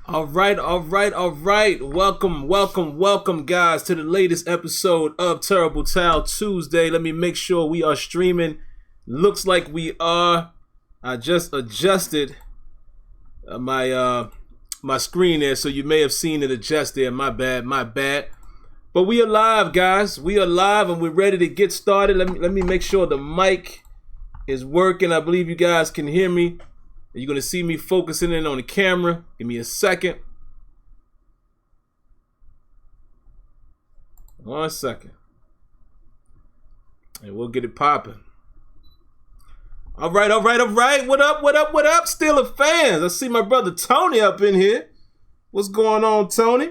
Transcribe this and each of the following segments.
All right. Welcome, guys, to the latest episode of Terrible Towel Tuesday. Let me make sure we are streaming. Looks like we are. I just adjusted my screen there, so you may have seen it adjust there. My bad. But we are live, guys. We are live, and we're ready to get started. Let me make sure the mic is working. I believe you guys can hear me. You're going to see me focusing in on the camera. Give me a second. 1 second. And we'll get it popping. All right. What up, Steelers fans? I see my brother Tony up in here. What's going on, Tony?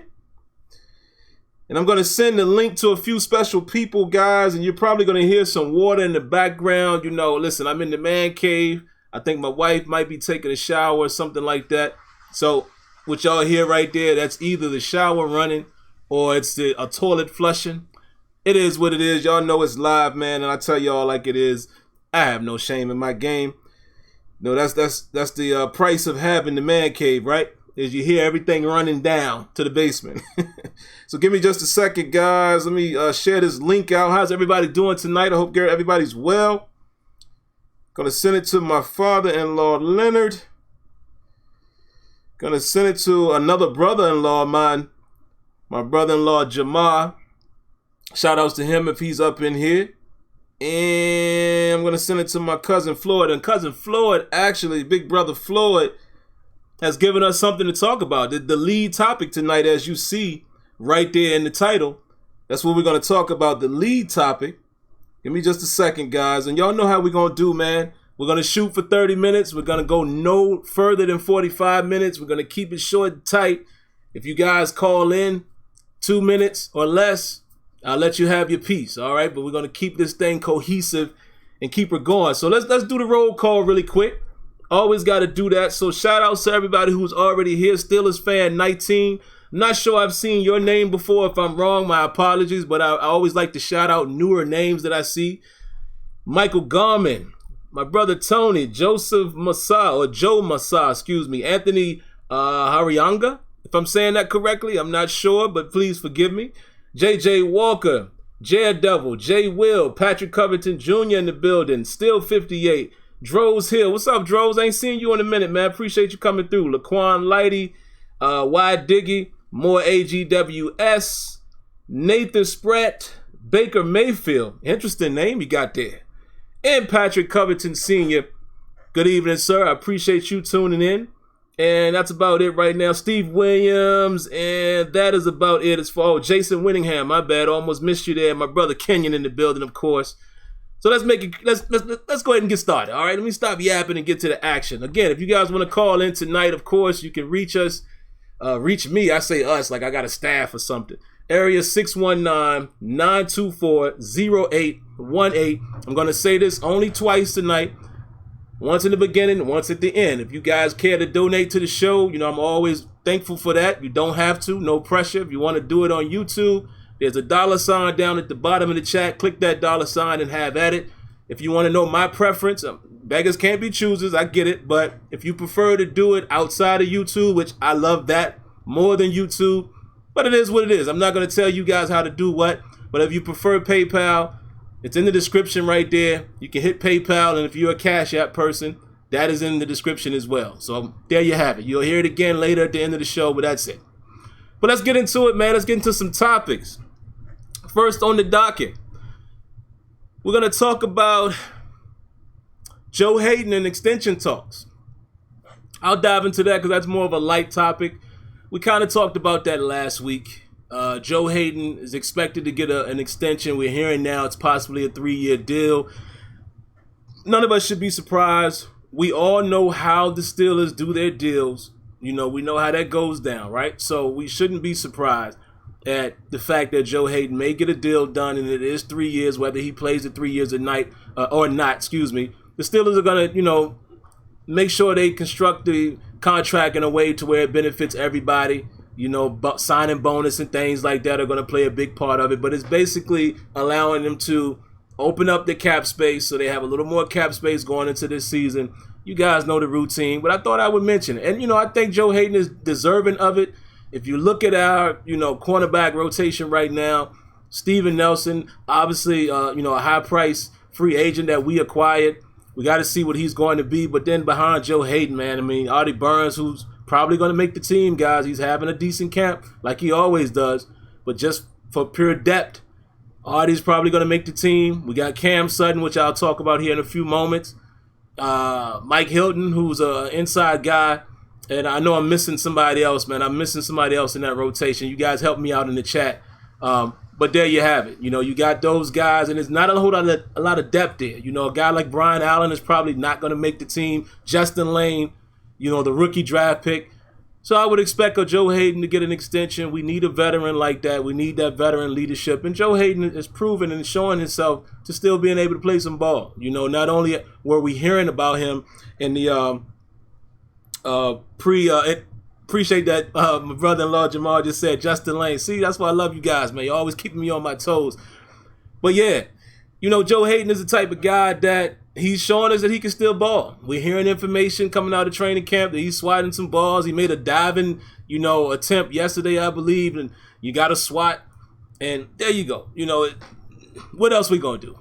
And I'm going to send the link to a few special people, guys, and you're probably going to hear some water in the background. You know, listen, I'm in the man cave. I think my wife might be taking a shower or something like that. So what y'all hear right there, that's either the shower running or it's a toilet flushing. It is what it is. Y'all know it's live, man, and I tell y'all like it is. I have no shame in my game. No, that's the price of having the man cave, right? Is you hear everything running down to the basement. So give me just a second, guys. Let me share this link out. How's everybody doing tonight? I hope everybody's well. Gonna send it to my father-in-law, Leonard. Gonna send it to another brother-in-law of mine, my brother-in-law, Jamar. Shout outs to him if he's up in here. And I'm gonna send it to my cousin Floyd. And cousin Floyd, actually, big brother Floyd, has given us something to talk about. The lead topic tonight, as you see right there in the title, that's what we're gonna talk about, the lead topic. Give me just a second, guys. And y'all know how we're going to do, man. We're going to shoot for 30 minutes. We're going to go no further than 45 minutes. We're going to keep it short and tight. If you guys call in 2 minutes or less, I'll let you have your piece, all right? But we're going to keep this thing cohesive and keep it going. So let's do the roll call really quick. Always got to do that. So shout out to everybody who's already here. Steelers fan 19. Not sure I've seen your name before. If I'm wrong, my apologies, but I always like to shout out newer names that I see. Michael Garman, my brother Tony, Joseph Massa, or Joe Massa, excuse me, Anthony Harianga, if I'm saying that correctly, I'm not sure, but please forgive me. JJ Walker, Daredevil, Jay Will, Patrick Covington Jr. in the building, Still 58, Droz Hill. What's up, Droz? I ain't seen you in a minute, man. Appreciate you coming through. Laquan Lighty, Y Diggy, more AGWS, Nathan Spratt, Baker Mayfield, interesting name you got there, and Patrick Covington Sr. Good evening, sir. I appreciate you tuning in. And that's about it right now. Steve Williams, and that is about it as far as Jason Winningham. My bad, almost missed you there. My brother Kenyon in the building, of course. So let's go ahead and get started. All right, let me stop yapping and get to the action. Again, if you guys want to call in tonight, of course, you can reach us. Reach me, I say us like I got a staff or something. Area 619-924-0818. I'm going to say this only twice tonight. Once in the beginning, once at the end. If you guys care to donate to the show, you know, I'm always thankful for that. You don't have to, no pressure. If you want to do it on YouTube, there's a $ down at the bottom of the chat. Click that $ and have at it. If you want to know my preference, beggars can't be choosers, I get it, but if you prefer to do it outside of YouTube, which I love that more than YouTube, but it is what it is. I'm not going to tell you guys how to do what, but if you prefer PayPal, it's in the description right there. You can hit PayPal, and if you're a Cash App person, that is in the description as well. So there you have it. You'll hear it again later at the end of the show, but that's it. But let's get into it, man. Let's get into some topics. First on the docket, we're going to talk about Joe Haden and extension talks. I'll dive into that because that's more of a light topic. We kind of talked about that last week. Joe Haden is expected to get an extension. We're hearing now it's possibly a 3-year deal. None of us should be surprised. We all know how the Steelers do their deals. You know, we know how that goes down, right? So we shouldn't be surprised at the fact that Joe Haden may get a deal done, and it is 3 years, whether he plays the 3 years or not. The Steelers are going to, make sure they construct the contract in a way to where it benefits everybody. Signing bonus and things like that are going to play a big part of it. But it's basically allowing them to open up the cap space so they have a little more cap space going into this season. You guys know the routine, but I thought I would mention it. And, I think Joe Haden is deserving of it. If you look at our, cornerback rotation right now, Steven Nelson, obviously, a high-price free agent that we acquired. We got to see what he's going to be. But then behind Joe Haden, man, Artie Burns, who's probably going to make the team, guys. He's having a decent camp like he always does. But just for pure depth, Artie's probably going to make the team. We got Cam Sutton, which I'll talk about here in a few moments. Mike Hilton, who's an inside guy. And I know I'm missing somebody else, man. I'm missing somebody else in that rotation. You guys help me out in the chat. But there you have it. You got those guys, and it's not a lot of depth there. A guy like Brian Allen is probably not going to make the team. Justin Lane, the rookie draft pick. So I would expect a Joe Haden to get an extension. We need a veteran like that. We need that veteran leadership. And Joe Haden is proven and showing himself to still being able to play some ball. Not only were we hearing about him in the appreciate that my brother-in-law Jamal just said Justin Lane. See, that's why I love you guys, man. You're always keeping me on my toes. But yeah, Joe Haden is the type of guy that he's showing us that he can still ball. We're hearing information coming out of training camp that he's swatting some balls. He made a diving, attempt yesterday, I believe, and you got a swat. And there you go. What else we going to do?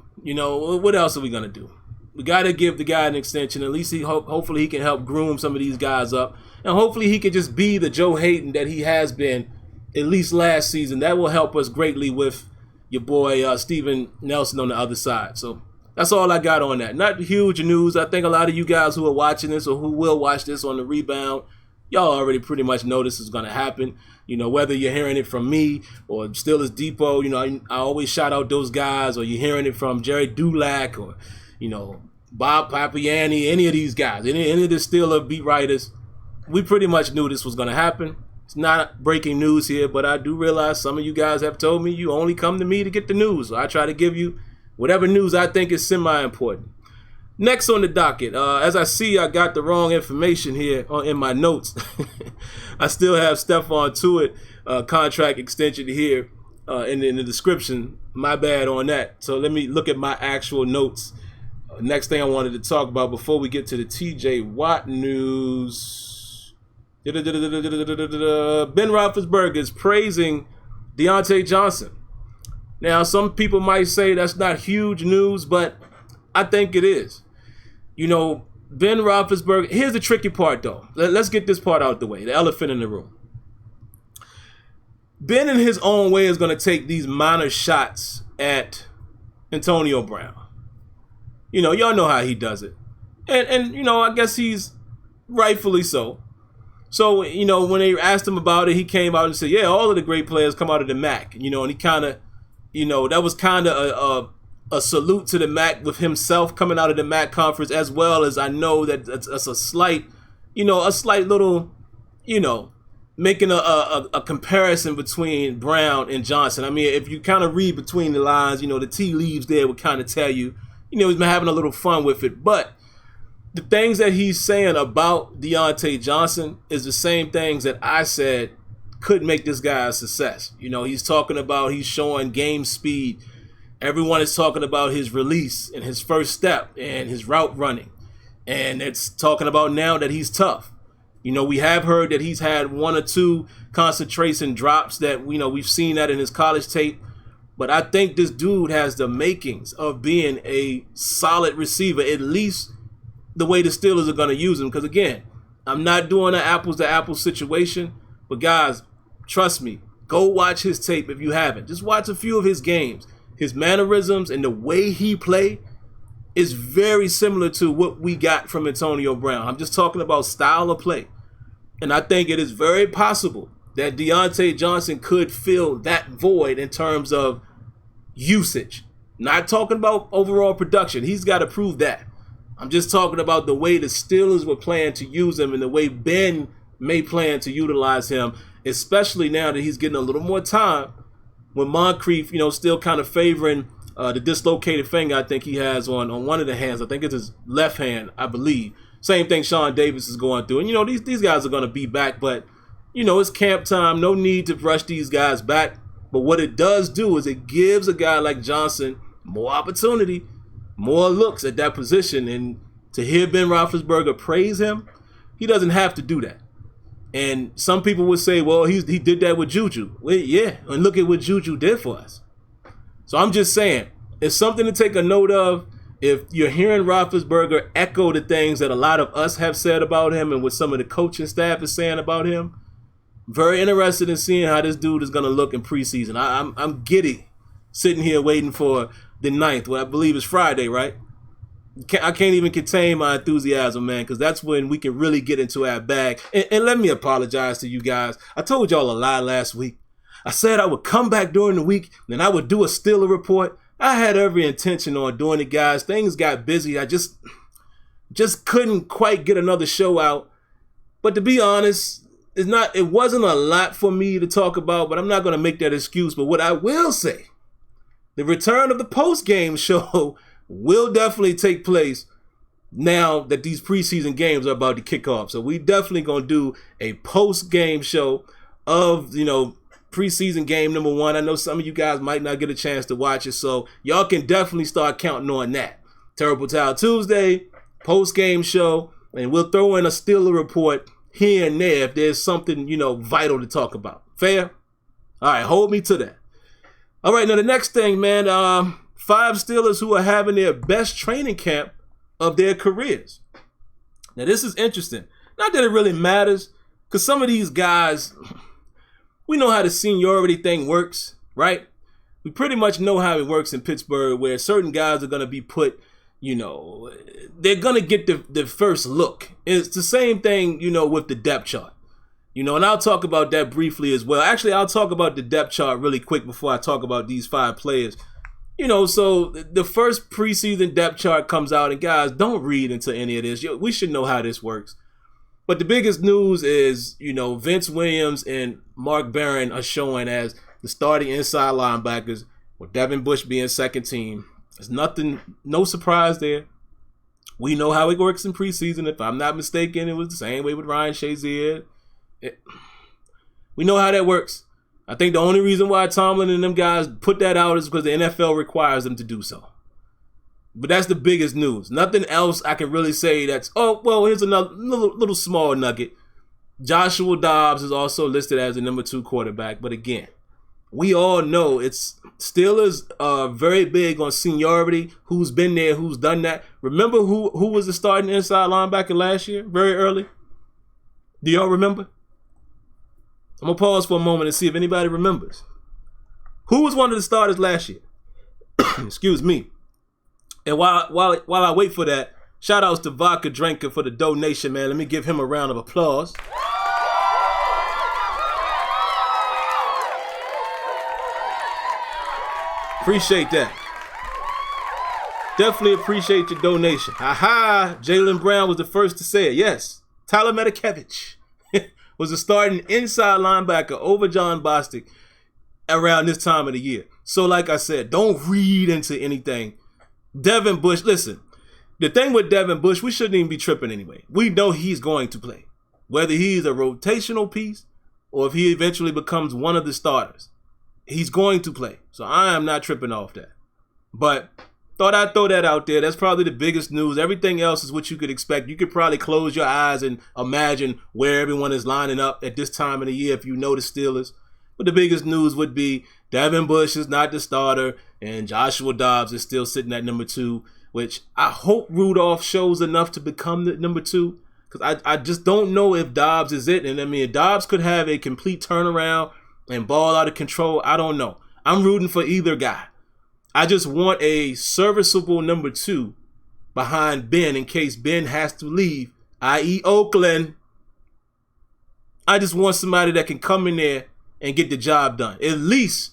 What else are we going to do? We got to give the guy an extension. At least hopefully he can help groom some of these guys up. And hopefully he can just be the Joe Haden that he has been at least last season. That will help us greatly with your boy Steven Nelson on the other side. So that's all I got on that. Not huge news. I think a lot of you guys who are watching this or who will watch this on the rebound, y'all already pretty much know this is going to happen. Whether you're hearing it from me or Steelers Depot, I always shout out those guys, or you're hearing it from Jerry Dulac or, Bob Papiani, any of these guys, any of the Steelers beat writers. We pretty much knew this was going to happen. It's not breaking news here, but I do realize some of you guys have told me you only come to me to get the news. So I try to give you whatever news I think is semi-important. Next on the docket, as I see I got the wrong information here in my notes. I still have Stephon Tuitt contract extension here in the description. My bad on that. So let me look at my actual notes. Next thing I wanted to talk about before we get to the TJ Watt news. Ben Roethlisberger is praising Diontae Johnson. Now, some people might say that's not huge news, but I think it is. Ben Roethlisberger, here's the tricky part, though. Let's get this part out the way, the elephant in the room. Ben, in his own way, is going to take these minor shots at Antonio Brown. Y'all know how he does it. And I guess he's rightfully so. So, when they asked him about it, he came out and said, yeah, all of the great players come out of the MAC. And he kind of, that was kind of a salute to the MAC with himself coming out of the MAC conference, as well as I know that it's a slight little, making a comparison between Brown and Johnson. If you kind of read between the lines, the tea leaves there would kind of tell you, he's been having a little fun with it. But the things that he's saying about Diontae Johnson is the same things that I said could make this guy a success. He's talking about he's showing game speed. Everyone is talking about his release and his first step and his route running. And it's talking about now that he's tough. We have heard that he's had one or two concentration drops that, we've seen that in his college tape. But I think this dude has the makings of being a solid receiver, at least the way the Steelers are going to use him. Because, again, I'm not doing an apples-to-apples situation. But, guys, trust me, go watch his tape if you haven't. Just watch a few of his games. His mannerisms and the way he play is very similar to what we got from Antonio Brown. I'm just talking about style of play. And I think it is very possible that Diontae Johnson could fill that void in terms of usage. Not talking about overall production. He's got to prove that. I'm just talking about the way the Steelers were planning to use him and the way Ben may plan to utilize him, especially now that he's getting a little more time when Moncrief, still kind of favoring the dislocated finger I think he has on one of the hands. I think it's his left hand, I believe. Same thing Sean Davis is going through. And, these guys are going to be back, but, it's camp time. No need to rush these guys back. But what it does do is it gives a guy like Johnson more opportunity, more looks at that position. And to hear Ben Roethlisberger praise him, he doesn't have to do that. And some people would say, well, he did that with Juju. Well, yeah, and look at what Juju did for us. So I'm just saying, it's something to take a note of. If you're hearing Roethlisberger echo the things that a lot of us have said about him and what some of the coaching staff is saying about him, very interested in seeing how this dude is going to look in preseason. I'm giddy sitting here waiting for the 9th, what I believe is Friday, right? I can't even contain my enthusiasm, man, because that's when we can really get into our bag. And let me apologize to you guys. I told y'all a lie last week. I said I would come back during the week and I would do a Steeler report. I had every intention on doing it, guys. Things got busy. I just couldn't quite get another show out. But to be honest, it wasn't a lot for me to talk about, but I'm not going to make that excuse. But what I will say, the return of the post-game show will definitely take place now that these preseason games are about to kick off. So we definitely going to do a post-game show of, preseason game number 1. I know some of you guys might not get a chance to watch it, so y'all can definitely start counting on that. Terrible Towel Tuesday, post-game show, and we'll throw in a Steeler report here and there if there's something, vital to talk about. Fair? All right, hold me to that. All right, now the next thing, man, 5 Steelers who are having their best training camp of their careers. Now, this is interesting. Not that it really matters, because some of these guys, we know how the seniority thing works, right? We pretty much know how it works in Pittsburgh, where certain guys are going to be put, they're going to get the first look. It's the same thing, with the depth chart. And I'll talk about that briefly as well. Actually, I'll talk about the depth chart really quick before I talk about these 5 players. So the first preseason depth chart comes out, and guys, don't read into any of this. We should know how this works. But the biggest news is, Vince Williams and Mark Barron are showing as the starting inside linebackers, with Devin Bush being second team. There's no surprise there. We know how it works in preseason. If I'm not mistaken, it was the same way with Ryan Shazier. We know how that works. I think the only reason why Tomlin and them guys put that out is because the NFL requires them to do so. But that's the biggest news. Nothing else I can really say that's, here's another little small nugget. Joshua Dobbs is also listed as the number 2 quarterback. But again, we all know Steelers are very big on seniority, who's been there, who's done that. Remember who was the starting inside linebacker last year, very early? Do y'all remember? I'm going to pause for a moment and see if anybody remembers. Who was one of the starters last year? Excuse me. And while I wait for that, shout outs to Vodka Drinker for the donation, man. Let me give him a round of applause. Appreciate that. Definitely appreciate your donation. Aha! Jaylen Brown was the first to say it. Yes. Tyler Metakevich was the starting inside linebacker over John Bostic around this time of the year. So like I said, don't read into anything. Devin Bush, listen, the thing with Devin Bush, we shouldn't even be tripping anyway. We know he's going to play. Whether he's a rotational piece or if he eventually becomes one of the starters, he's going to play. So I am not tripping off that. But thought I'd throw that out there. That's probably the biggest news. Everything else is what you could expect. You could probably close your eyes and imagine where everyone is lining up at this time of the year if you know the Steelers. But the biggest news would be Devin Bush is not the starter, and Joshua Dobbs is still sitting at number 2, which I hope Rudolph shows enough to become the number 2, because I just don't know if Dobbs is it. And I mean, Dobbs could have a complete turnaround and ball out of control. I don't know. I'm rooting for either guy. I just want a serviceable number 2 behind Ben in case Ben has to leave, i.e. Oakland. I just want somebody that can come in there and get the job done. At least,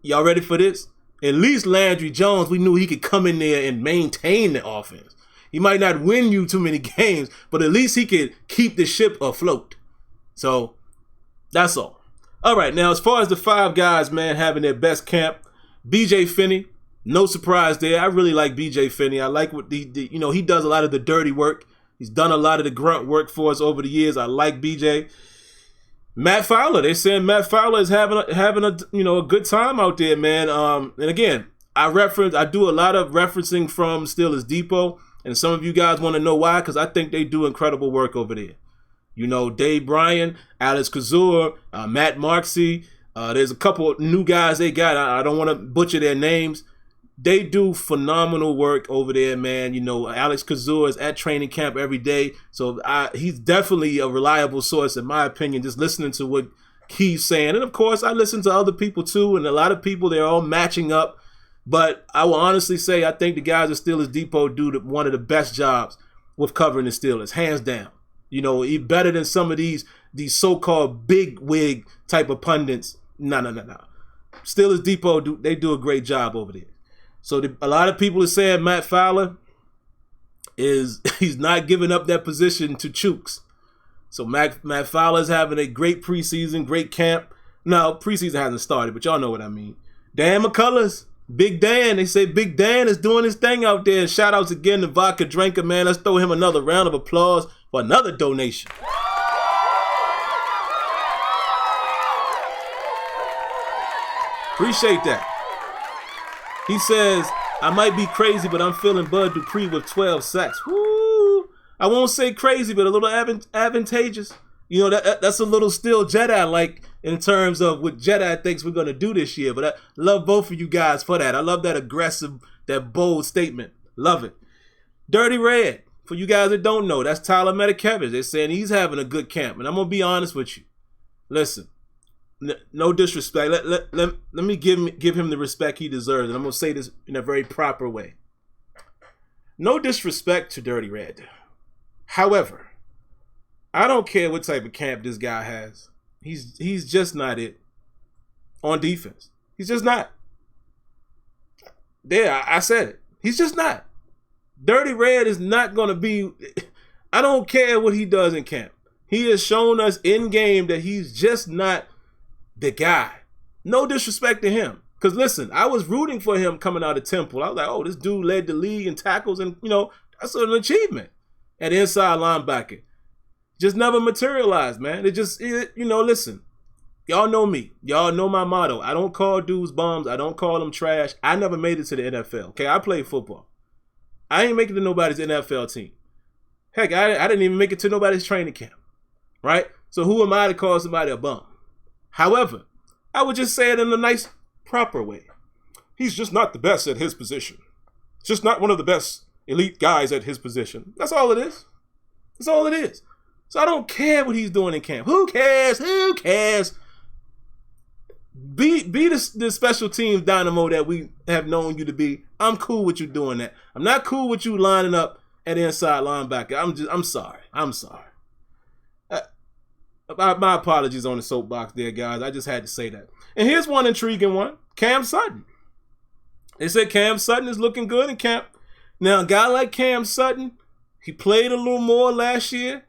y'all ready for this? At least Landry Jones, we knew he could come in there and maintain the offense. He might not win you too many games, but at least he could keep the ship afloat. So, that's all. All right, now as far as the 5 guys, man, having their best camp, BJ Finney, no surprise there. I really like BJ Finney. I like what he does a lot of the dirty work. He's done a lot of the grunt work for us over the years. I like BJ. Matt Fowler, they're saying Matt Fowler is having a good time out there, man. And again, I do a lot of referencing from Steelers Depot. And some of you guys want to know why, because I think they do incredible work over there. You know, Dave Bryan, Alex Kazur, Matt Marksey. There's a couple new guys they got. I don't want to butcher their names. They do phenomenal work over there, man. You know, Alex Kazur is at training camp every day. So he's definitely a reliable source, in my opinion, just listening to what he's saying. And, of course, I listen to other people, too. And a lot of people, they're all matching up. But I will honestly say I think the guys at Steelers Depot do one of the best jobs with covering the Steelers, hands down. You know, better than some of these so-called big wig type of pundits. No. Steelers Depot, they do a great job over there. So a lot of people are saying Matt Fowler he's not giving up that position to Chooks. So Matt Fowler is having a great preseason, great camp. No, preseason hasn't started, but y'all know what I mean. Dan McCullers, Big Dan. They say Big Dan is doing his thing out there. Shout outs again to Vodka Drinker, man. Let's throw him another round of applause for another donation. Appreciate that. He says, I might be crazy, but I'm feeling Bud Dupree with 12 sacks. Woo! I won't say crazy, but a little advantageous. You know, that's a little still Jedi-like in terms of what Jedi thinks we're going to do this year. But I love both of you guys for that. I love that aggressive, that bold statement. Love it. Dirty Red, for you guys that don't know, that's Tyler Metakevich. They're saying he's having a good camp. And I'm going to be honest with you. Listen. No disrespect. Let me give him the respect he deserves, and I'm gonna say this in a very proper way. No disrespect to Dirty Red. However, I don't care what type of camp this guy has. He's just not it on defense. He's just not. There, I said it. He's just not. Dirty Red is not gonna be. I don't care what he does in camp. He has shown us in game that he's just not the guy. No disrespect to him. Because listen, I was rooting for him coming out of Temple. I was like, oh, this dude led the league in tackles, and you know, that's an achievement at inside linebacker. Just never materialized, man. Listen, y'all know me. Y'all know my motto. I don't call dudes bums. I don't call them trash. I never made it to the NFL. Okay, I played football. I ain't make it to nobody's NFL team. Heck, I didn't even make it to nobody's training camp. Right? So who am I to call somebody a bum? However, I would just say it in a nice, proper way. He's just not the best at his position. He's just not one of the best elite guys at his position. That's all it is. That's all it is. So I don't care what he's doing in camp. Who cares? Who cares? Be the special teams dynamo that we have known you to be. I'm cool with you doing that. I'm not cool with you lining up at inside linebacker. I'm sorry. I'm sorry. My apologies on the soapbox there, guys. I just had to say that. And here's one intriguing one. Cam Sutton. They said Cam Sutton is looking good in camp. Now, a guy like Cam Sutton, he played a little more last year.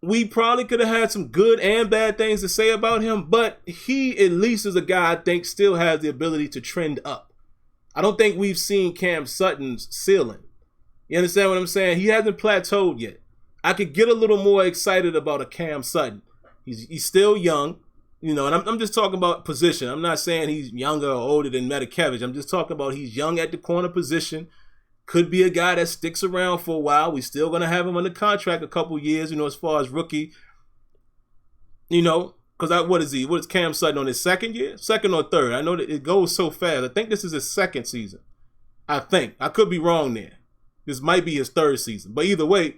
We probably could have had some good and bad things to say about him, but he at least is a guy I think still has the ability to trend up. I don't think we've seen Cam Sutton's ceiling. You understand what I'm saying? He hasn't plateaued yet. I could get a little more excited about a Cam Sutton. He's still young, you know, and I'm just talking about position. I'm not saying he's younger or older than Metakevich. I'm just talking about he's young at the corner position. Could be a guy that sticks around for a while. We're still going to have him under contract a couple years, you know, as far as rookie. You know, because what is Cam Sutton on his second year? Second or third? I know that it goes so fast. I think this is his second season. I think. I could be wrong there. This might be his third season. But either way,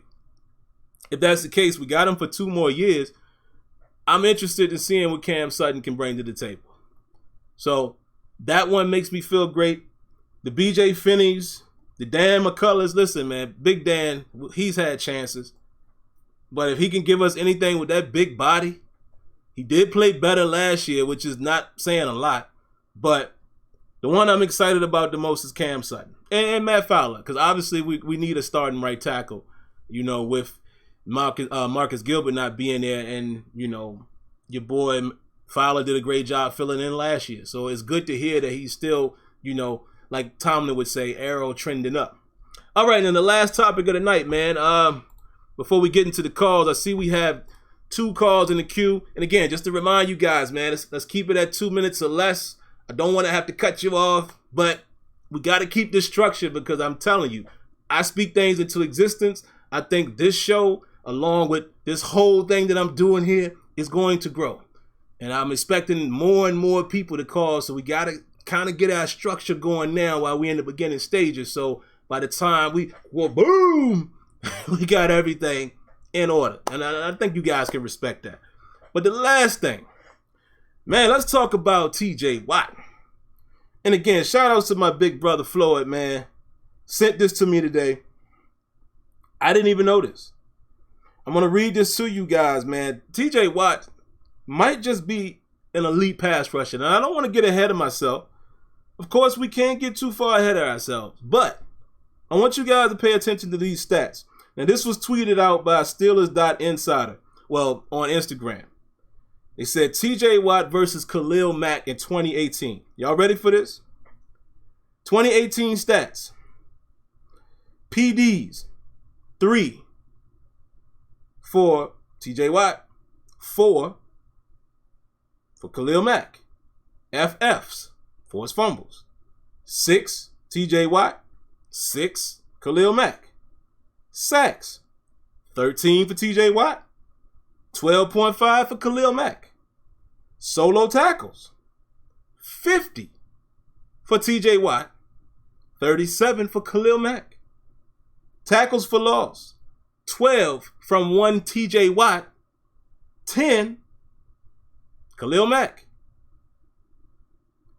if that's the case, we got him for 2 more years. I'm interested in seeing what Cam Sutton can bring to the table. So that one makes me feel great. The BJ Finneys, the Dan McCullers, listen, man, Big Dan, he's had chances. But if he can give us anything with that big body, he did play better last year, which is not saying a lot. But the one I'm excited about the most is Cam Sutton and Matt Fowler, because obviously we need a starting right tackle, you know, with Marcus Gilbert not being there, and you know your boy Fowler did a great job filling in last year. So it's good to hear that he's still, you know, like Tomlin would say, arrow trending up. All right, and the last topic of the night, man. Before we get into the calls, I see we have 2 calls in the queue. And again, just to remind you guys, man, let's keep it at 2 minutes or less. I don't want to have to cut you off, but we got to keep this structured because I'm telling you, I speak things into existence. I think this show, along with this whole thing that I'm doing here, is going to grow. And I'm expecting more and more people to call, so we got to kind of get our structure going now while we're in the beginning stages. So by the time boom, we got everything in order. And I think you guys can respect that. But the last thing, man, let's talk about TJ Watt. And again, shout outs to my big brother Floyd, man. Sent this to me today. I didn't even know this. I'm going to read this to you guys, man. TJ Watt might just be an elite pass rusher. And I don't want to get ahead of myself. Of course, we can't get too far ahead of ourselves. But I want you guys to pay attention to these stats. Now, this was tweeted out by Steelers.Insider. Well, on Instagram. They said TJ Watt versus Khalil Mack in 2018. Y'all ready for this? 2018 stats. PDs, 3 for TJ Watt, 4 for Khalil Mack. FFs, forced fumbles, 6 TJ Watt, 6 Khalil Mack. Sacks, 13 for TJ Watt, 12.5 for Khalil Mack. Solo tackles, 50 for TJ Watt, 37 for Khalil Mack. Tackles for loss, 12 from one TJ Watt, 10 Khalil Mack.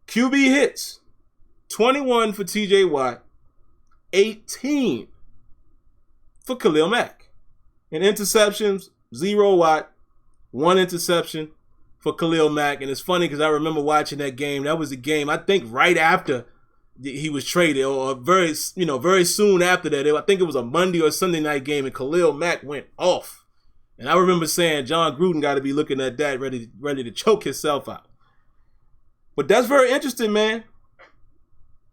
QB hits, 21 for TJ Watt, 18 for Khalil Mack. And interceptions, 0 Watt, 1 interception for Khalil Mack. And it's funny because I remember watching that game. That was the game, I think, right after he was traded, or very soon after that. I think it was a Monday or Sunday night game, and Khalil Mack went off. And I remember saying, John Gruden got to be looking at that, ready to choke himself out. But that's very interesting, man.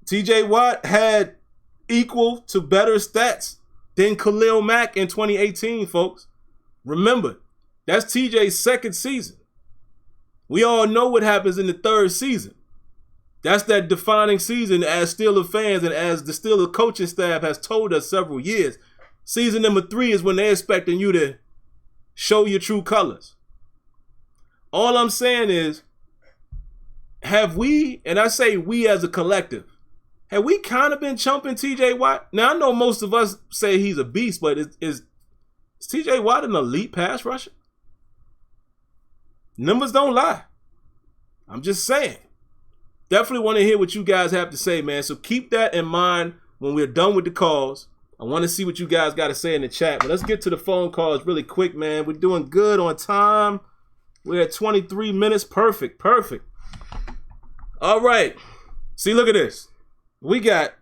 TJ Watt had equal to better stats than Khalil Mack in 2018, folks. Remember, that's TJ's second season. We all know what happens in the third season. That's that defining season as Steelers fans and as the Steelers coaching staff has told us several years. Season number 3 is when they're expecting you to show your true colors. All I'm saying is, have we, and I say we as a collective, have we kind of been chumping TJ Watt? Now, I know most of us say he's a beast, but is TJ Watt an elite pass rusher? Numbers don't lie. I'm just saying. Definitely want to hear what you guys have to say, man. So keep that in mind when we're done with the calls. I want to see what you guys got to say in the chat. But let's get to the phone calls really quick, man. We're doing good on time. We're at 23 minutes. Perfect. All right. See, look at this. We got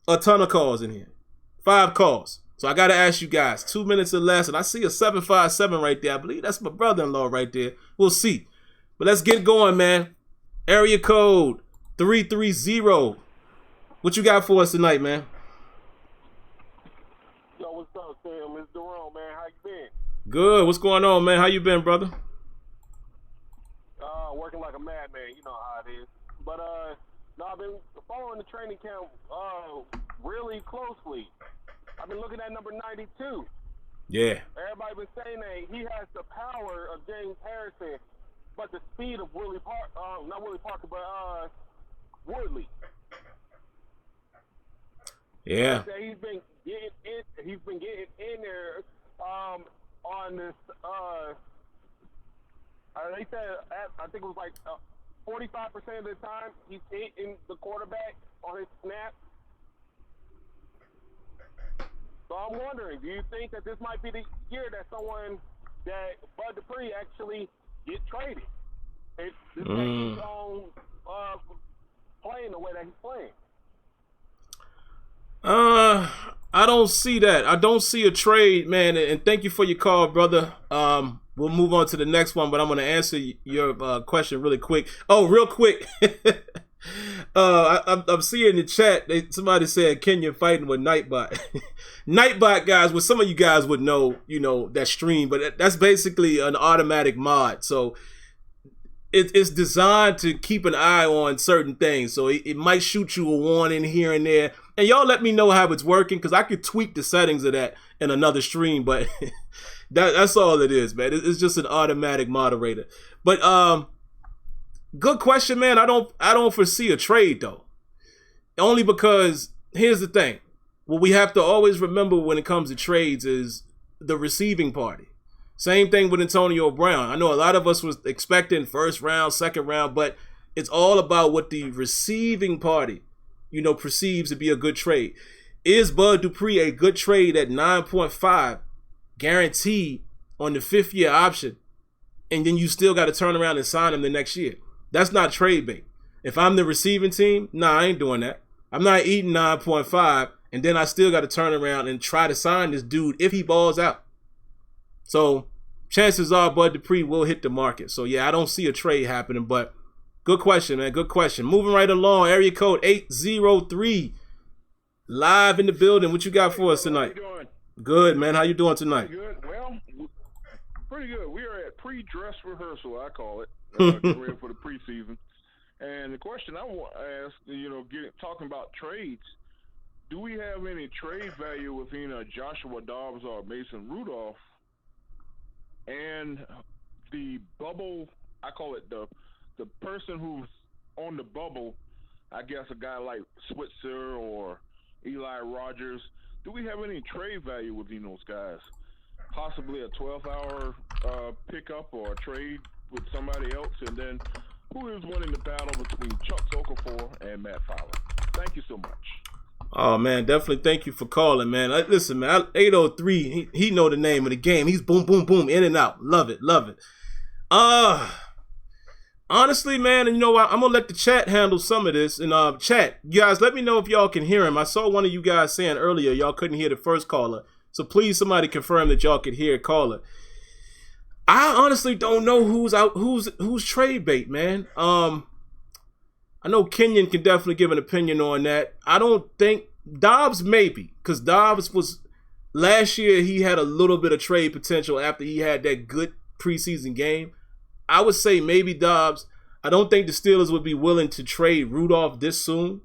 a ton of calls in here. 5 calls. So I got to ask you guys, 2 minutes or less. And I see a 757 right there. I believe that's my brother-in-law right there. We'll see. But let's get going, man. Area code 330. What you got for us tonight, man? Yo, what's up, Sam? It's Jerome, man. How you been? Good. What's going on, man? How you been, brother? Working like a madman. You know how it is. But, no, I've been following the training camp really closely. I've been looking at number 92. Yeah. Everybody been saying that he has the power of James Harrison, but the speed of Woodley Woodley. Yeah. He's been getting in there on this. They said I think it was like 45% of the time he's hitting the quarterback on his snap. So I'm wondering, do you think that this might be the year that Bud Dupree actually get traded? If this keeps on playing the way that he's playing. I don't see that. I don't see a trade, man. And thank you for your call, brother. We'll move on to the next one, but I'm going to answer your question really quick. Oh, real quick. I'm seeing in the chat, somebody said Kenya fighting with Nightbot. Nightbot, guys, what some of you guys would know, that stream, but that's basically an automatic mod. So it's designed to keep an eye on certain things. So it might shoot you a warning here and there. And y'all let me know how it's working, because I could tweak the settings of that in another stream, but that's all it is, man. It's just an automatic moderator. But good question, man. I don't foresee a trade though. Only because here's the thing. What we have to always remember when it comes to trades is the receiving party. Same thing with Antonio Brown. I know a lot of us was expecting first round, second round, but it's all about what the receiving party, perceives to be a good trade. Is Bud Dupree a good trade at 9.5 guaranteed on the 5th-year option, and then you still got to turn around and sign him the next year? That's not trade bait. If I'm the receiving team, I ain't doing that. I'm not eating 9.5, and then I still got to turn around and try to sign this dude if he balls out. So chances are Bud Dupree will hit the market. So yeah, I don't see a trade happening, but good question, man. Good question. Moving right along, area code 803. Live in the building. What you got for us tonight? How you doing? Good, man. How you doing tonight? Good. Well, pretty good. We are at pre-dress rehearsal, I call it, ready for the preseason. And the question I want to ask, talking about trades, do we have any trade value with either Joshua Dobbs or Mason Rudolph? And the bubble, I call it the person who's on the bubble, I guess a guy like Switzer or Eli Rogers, do we have any trade value with those guys? Possibly a 12-hour pickup or a trade with somebody else? And then who is winning the battle between Chuck Okafor and Matt Fowler? Thank you so much. Oh, man, definitely thank you for calling, man. Listen, man, 803, he know the name of the game. He's boom, boom, boom, in and out. Love it, love it. Honestly, man, and you know what? I'm going to let the chat handle some of this. And chat, you guys, let me know if y'all can hear him. I saw one of you guys saying earlier y'all couldn't hear the first caller. So please, somebody confirm that y'all could hear a caller. I honestly don't know who's trade bait, man. I know Kenyon can definitely give an opinion on that. I don't think Dobbs maybe, because Dobbs was last year. He had a little bit of trade potential after he had that good preseason game. I would say maybe Dobbs. I don't think the Steelers would be willing to trade Rudolph this soon.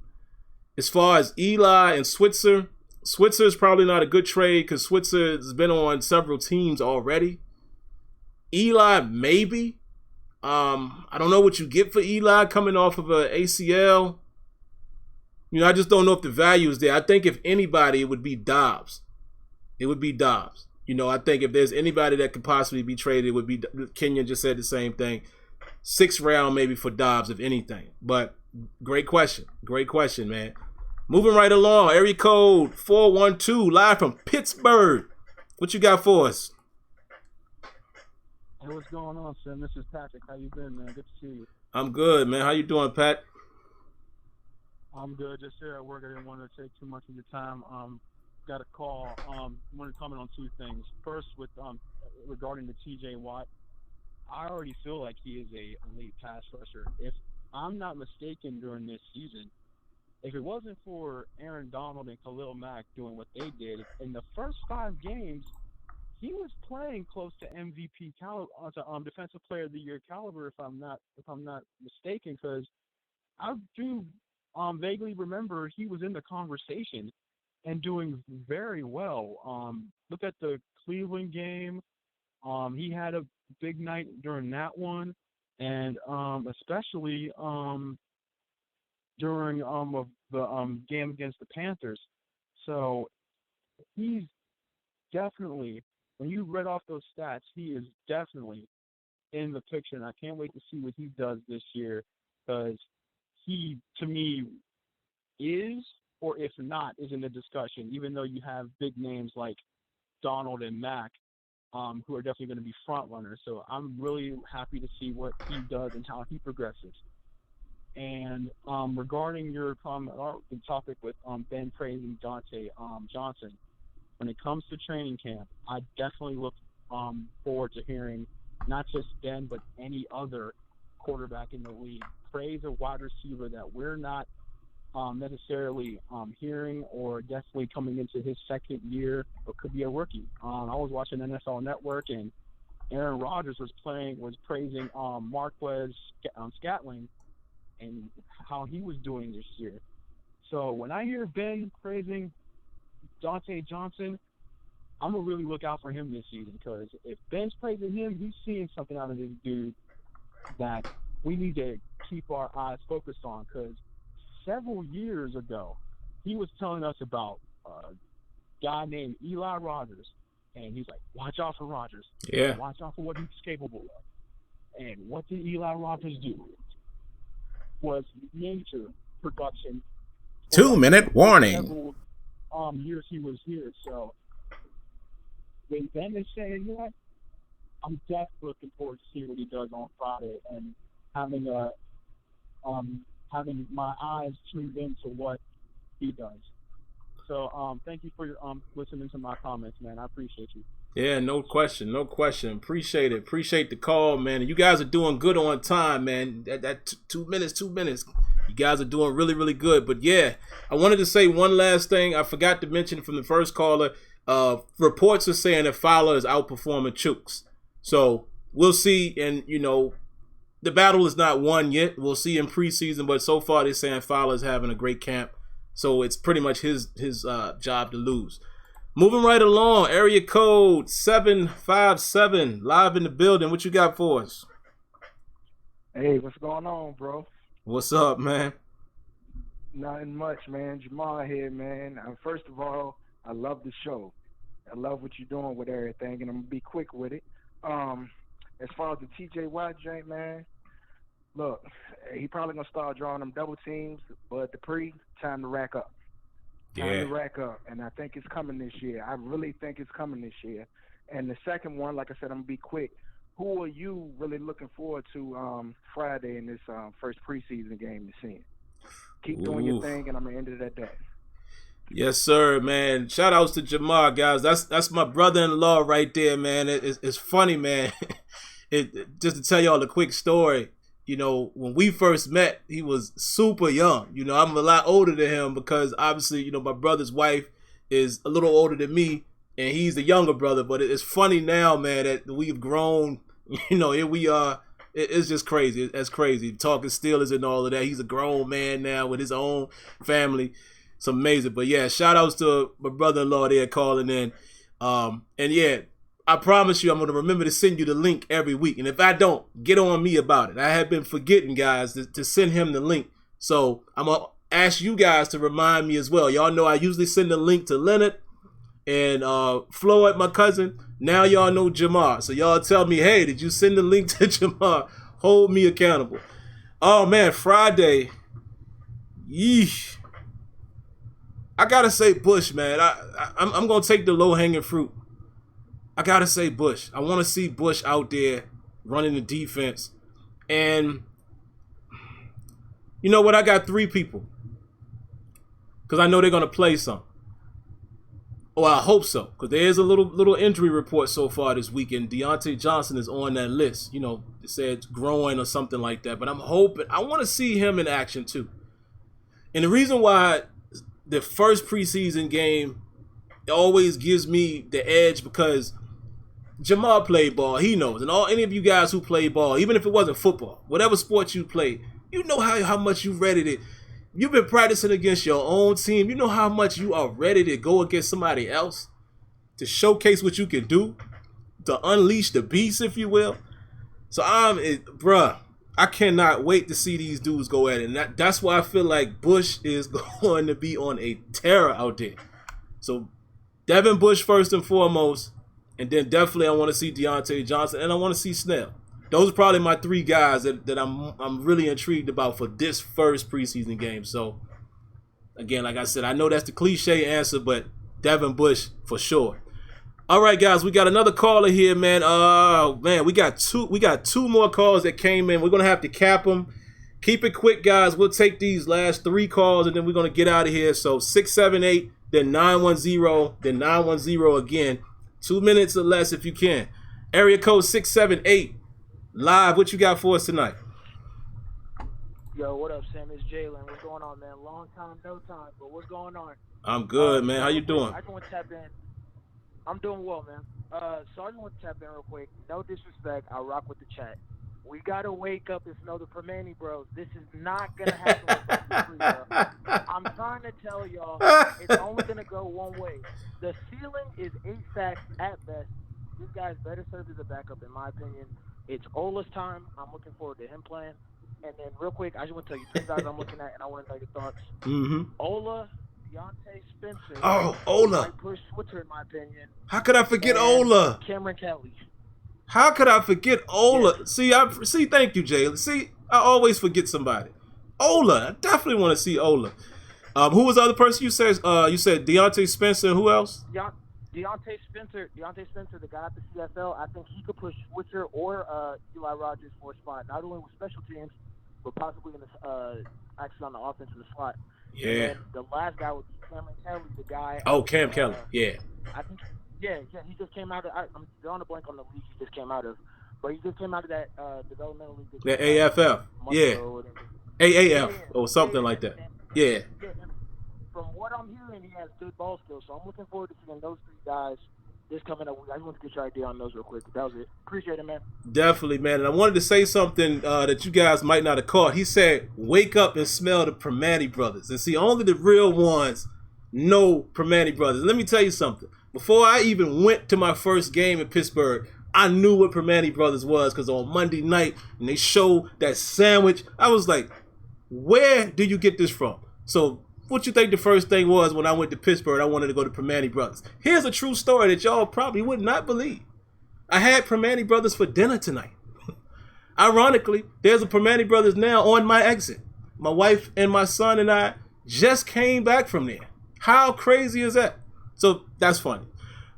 As far as Eli and Switzer is probably not a good trade because Switzer has been on several teams already. Eli maybe. I don't know what you get for Eli coming off of an ACL. I just don't know if the value is there. I think if anybody, it would be Dobbs. It would be Dobbs. I think if there's anybody that could possibly be traded, it would be Kenyon. Just said the same thing. 6th round maybe for Dobbs, if anything. But great question. Great question, man. Moving right along. Area code 412, live from Pittsburgh. What you got for us? Hey, what's going on, Sim? This is Patrick. How you been, man? Good to see you. I'm good, man. How you doing, Pat? I'm good. Just here at work. I didn't want to take too much of your time. Got a call. I want to comment on two things. First, with regarding the TJ Watt, I already feel like he is a elite pass rusher. If I'm not mistaken, during this season, if it wasn't for Aaron Donald and Khalil Mack doing what they did in the first 5 games, he was playing close to MVP caliber, Defensive Player of the Year caliber, if I'm not mistaken, because I do vaguely remember he was in the conversation and doing very well. Look at the Cleveland game. He had a big night during that one, and especially during the game against the Panthers. So he's definitely, when you read off those stats, he is definitely in the picture, and I can't wait to see what he does this year, because he, to me, is, or if not, is in the discussion, even though you have big names like Donald and Mack, who are definitely going to be front runners. So I'm really happy to see what he does and how he progresses. And regarding your topic with Ben praising Diontae Johnson, when it comes to training camp, I definitely look forward to hearing not just Ben, but any other quarterback in the league praise a wide receiver that we're not necessarily hearing, or definitely coming into his second year, or could be a rookie. I was watching NFL Network, and Aaron Rodgers was praising Marquez Scantling and how he was doing this year. So when I hear Ben praising Diontae Johnson, I'm going to really look out for him this season, because if Ben's praising him, he's seeing something out of this dude that we need to keep our eyes focused on, because several years ago, he was telling us about a guy named Eli Rogers, and he's like, watch out for Rogers. Yeah. Watch out for what he's capable of. And what did Eli Rogers do? Was major production. 2-minute warning. Several years he was here. So when Ben is saying that, I'm definitely looking forward to see what he does on Friday, and having my eyes tuned into what he does. So thank you for your listening to my comments, man. I appreciate you. Yeah, no question. Appreciate it. Appreciate the call, man. And you guys are doing good on time, man. That 2 minutes. You guys are doing really, really good. But yeah, I wanted to say one last thing. I forgot to mention from the first caller. Reports are saying that Fowler is outperforming Chooks. So we'll see. And, the battle is not won yet. We'll see in preseason. But so far they're saying Fowler is having a great camp. So it's pretty much his job to lose. Moving right along, area code 757, live in the building. What you got for us? Hey, what's going on, bro? What's up, man? Nothing much, man. Jamal here, man. First of all, I love the show. I love what you're doing with everything, and I'm going to be quick with it. As far as the TJ Watt joint, man, look, he probably going to start drawing them double teams, but time to rack up. Time to rack up, and I think it's coming this year. I really think it's coming this year. And the second one, like I said, I'm going to be quick. Who are you really looking forward to Friday in this first preseason game to see? Keep doing your thing, and I'm going to end it at that. Yes, sir, man. Shout outs to Jamar, guys. That's my brother-in-law right there, man. It's funny, man. Just to tell y'all a quick story. When we first met, he was super young. I'm a lot older than him because obviously, my brother's wife is a little older than me, and he's the younger brother. But it's funny now, man, that we've grown. Here we are. It's just crazy. That's crazy. Talking Steelers and all of that. He's a grown man now with his own family. It's amazing. But yeah, shout outs to my brother-in-law there calling in. And yeah, I promise you I'm going to remember to send you the link every week. And if I don't, get on me about it. I have been forgetting, guys, to send him the link. So I'm going to ask you guys to remind me as well. Y'all know I usually send the link to Leonard and Floyd, my cousin. Now y'all know Jamar. So y'all tell me, hey, did you send the link to Jamar? Hold me accountable. Oh, man, Friday. Yeesh. I got to say Bush, man. I'm going to take the low-hanging fruit. I got to say Bush. I want to see Bush out there running the defense. And you know what? I got 3 people. Because I know they're going to play some. Well, I hope so. Because there is a little injury report so far this weekend. Diontae Johnson is on that list. It said it's growing or something like that. But I'm hoping. I want to see him in action too. And the reason why the first preseason game always gives me the edge because Jamal played ball. He knows. And any of you guys who play ball, even if it wasn't football, whatever sport you play, you know how much you ready to. You've been practicing against your own team. You know how much you are ready to go against somebody else to showcase what you can do, to unleash the beast, if you will. So I cannot wait to see these dudes go at it. And that's why I feel like Bush is going to be on a terror out there. So Devin Bush first and foremost, and then definitely I want to see Diontae Johnson, and I want to see Snell. Those are probably my 3 guys that I'm really intrigued about for this first preseason game. So, again, like I said, I know that's the cliche answer, but Devin Bush for sure. All right, guys, we got another caller here, man. We got two more calls that came in. We're gonna have to cap them. Keep it quick, guys. We'll take these last 3 calls, and then we're gonna get out of here. So 678, then 910, then 910 again. 2 minutes or less if you can. Area code 678. Live, what you got for us tonight? Yo, what up, Sam? It's Jalen. What's going on, man? Long time, no time, but what's going on? I'm good, man. How you doing? I just want to tap in. I'm doing well, man. So I just want to tap in real quick. No disrespect. I rock with the chat. We gotta wake up and smell the Permane Bros. This is not gonna happen with Bud Dupree, bro. I'm trying to tell y'all, it's only gonna go one way. The ceiling is 8 sacks at best. This guy's better served as a backup, in my opinion. It's Ola's time. I'm looking forward to him playing. And then, real quick, I just want to tell you 2 guys I'm looking at, and I want to know your thoughts. Ola, Diontae Spencer. Oh, Ola. Might push Switzer, in my opinion. How could I forget Ola? Kameron Kelly. How could I forget Ola? Yeah. See. Thank you, Jalen. See, I always forget somebody. Ola, I definitely want to see Ola. Who was the other person you said? You said Diontae Spencer. Who else? Deontay Spencer, the guy at the CFL. I think he could push Switzer or Eli Rogers for a spot, not only with special teams, but possibly in the actually on the offense in the slot. Yeah. And the last guy would be Kameron Kelly, the guy. Oh, Cam Kelly. Yeah. I think. Yeah, he just came out of. I'm drawing a blank on the league he just came out of, but he just came out of that developmental league. The AFF. Yeah. AAF or something like that. Yeah. From what I'm hearing, he has good ball skills, so I'm looking forward to seeing those 3 guys this coming up week. I just want to get your idea on those real quick. That was it. Appreciate it, man. Definitely, man. And I wanted to say something that you guys might not have caught. He said, wake up and smell the Permane brothers. And see, only the real ones know Permane brothers. And let me tell you something. Before I even went to my first game in Pittsburgh, I knew what Permane brothers was, because on Monday night, when they showed that sandwich, I was like, where do you get this from? So what you think the first thing was when I went to Pittsburgh? I wanted to go to Permane Brothers. Here's a true story that y'all probably would not believe. I had Permane Brothers for dinner tonight. Ironically, there's a Permane Brothers now on my exit. My wife and my son and I just came back from there. How crazy is that? So that's funny.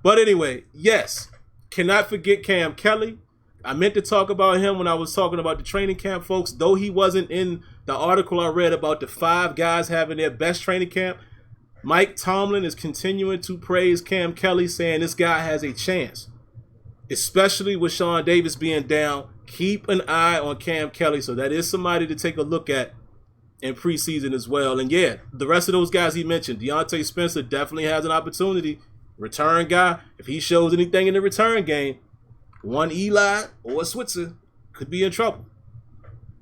But anyway, yes, cannot forget Cam Kelly. I meant to talk about him when I was talking about the training camp, folks. Though he wasn't in the article I read about the 5 guys having their best training camp, Mike Tomlin is continuing to praise Cam Kelly, saying this guy has a chance. Especially with Sean Davis being down, keep an eye on Cam Kelly. So that is somebody to take a look at in preseason as well. And yeah, the rest of those guys he mentioned, Diontae Spencer definitely has an opportunity. Return guy, if he shows anything in the return game, one Eli or a Switzer could be in trouble.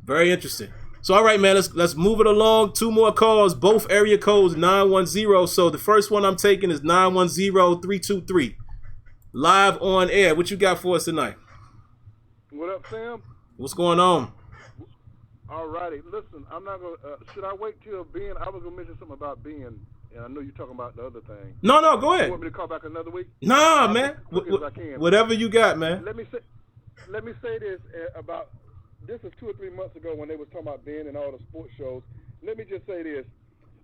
Very interesting. So all right, man, let's move it along. 2 more calls, both area codes 910. So the first one I'm taking is 910-323. Live on air. What you got for us tonight? What up, Sam? What's going on? All righty. Listen, I'm not going to, should I wait till Ben? I was going to mention something about Ben, and I know you're talking about the other thing. No, go ahead. You want me to call back another week? Nah, man. I can. Whatever you got, man. Let me say this about, this was 2 or 3 months ago when they was talking about Ben and all the sports shows. Let me just say this.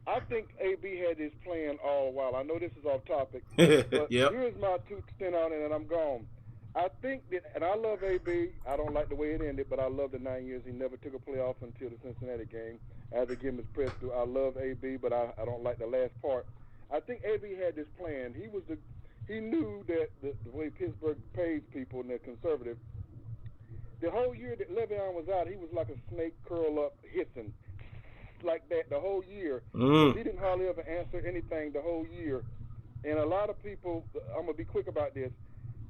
I think AB had this plan all while. I know this is off topic, but here's my 2 cents on it, and I'm gone. I think that, and I love AB. I don't like the way it ended, but I love the 9 years. He never took a playoff until the Cincinnati game. I had to give him his press due. I love AB, but I don't like the last part. I think AB had this plan. He knew that the way Pittsburgh pays people and they're conservative, the whole year that Le'Veon was out, he was like a snake curl up hissing like that the whole year. He didn't hardly ever answer anything the whole year. And a lot of people, I'm going to be quick about this,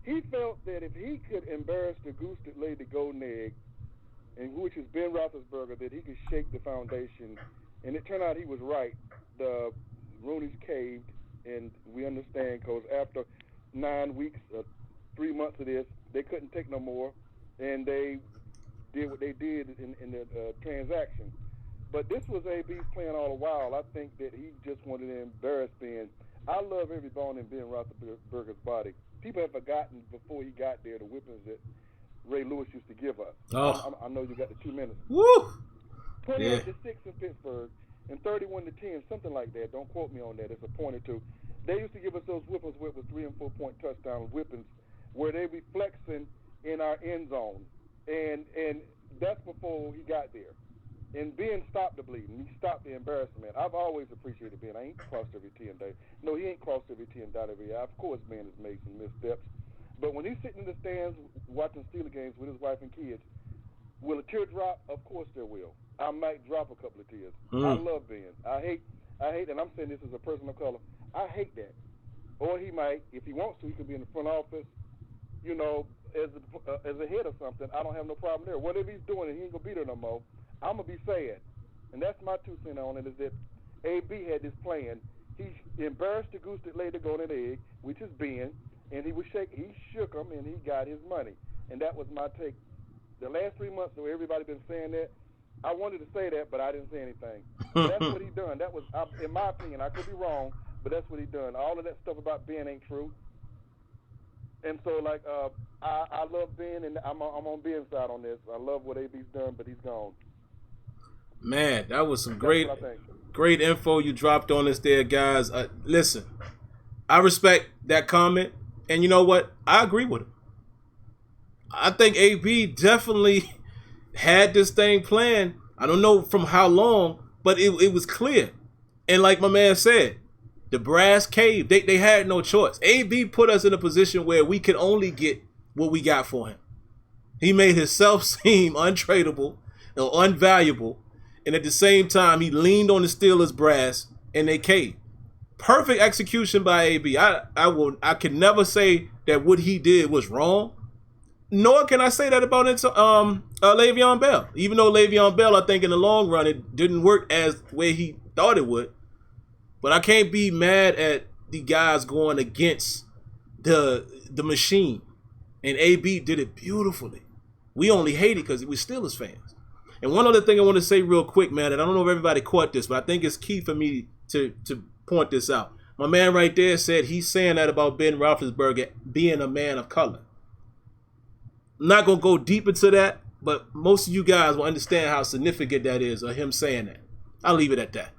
he felt that if he could embarrass the goose that laid the golden egg, and which is Ben Roethlisberger, that he could shake the foundation. And it turned out he was right. The Rooney's caved, and we understand because after 9 weeks, 3 months of this, they couldn't take no more, and they did what they did in the transaction. But this was AB's plan all the while. I think that he just wanted to embarrass Ben. I love every bone in Ben Roethlisberger's body. People have forgotten before he got there the whippings that Ray Lewis used to give us. I know you got the 2 minutes. Woo! 28 to 6 in Pittsburgh and 31 to 10, something like that. Don't quote me on that. It's a point or two. They used to give us those whippings where it was 3 and 4 point touchdown whippings where they be flexing in our end zone. And that's before he got there. And Ben stopped the bleeding. He stopped the embarrassment. I've always appreciated Ben. I ain't crossed every T and day. No, he ain't crossed every T and dot every I. Of course, Ben has made some missteps. But when he's sitting in the stands watching Steelers games with his wife and kids, will a tear drop? Of course there will. I might drop a couple of tears. I love Ben. I hate, and I'm saying this as a person of color, I hate that. Or he might, if he wants to, he could be in the front office, as a hit or something, I don't have no problem there. Whatever he's doing and he ain't going to be there no more, I'm going to be sad. And that's my 2 cents on it, is that AB had this plan. He embarrassed the goose that laid the golden egg, which is Ben, and he shook him, and he got his money. And that was my take. The last 3 months, though, everybody been saying that. I wanted to say that, but I didn't say anything. That's what he done. That was, in my opinion, I could be wrong, but that's what he done. All of that stuff about Ben ain't true. And so, like, I love Ben, and I'm on Ben's side on this. I love what AB's done, but he's gone. Man, that was some great info you dropped on us there, guys. Listen, I respect that comment, and you know what? I agree with him. I think AB definitely had this thing planned. I don't know from how long, but it was clear. And like my man said, the brass caved. They had no choice. AB put us in a position where we could only get what we got for him. He made himself seem untradeable or unvaluable. And at the same time, he leaned on the Steelers brass and they caved. Perfect execution by AB. I can never say that what he did was wrong. Nor can I say that about Le'Veon Bell. Even though Le'Veon Bell, I think in the long run, it didn't work as the way he thought it would. But I can't be mad at the guys going against the machine. And AB did it beautifully. We only hate it because we're Steelers fans. And one other thing I want to say real quick, man, and I don't know if everybody caught this, but I think it's key for me to point this out. My man right there said he's saying that about Ben Roethlisberger being a man of color. I'm not going to go deep into that, but most of you guys will understand how significant that is, of him saying that. I'll leave it at that.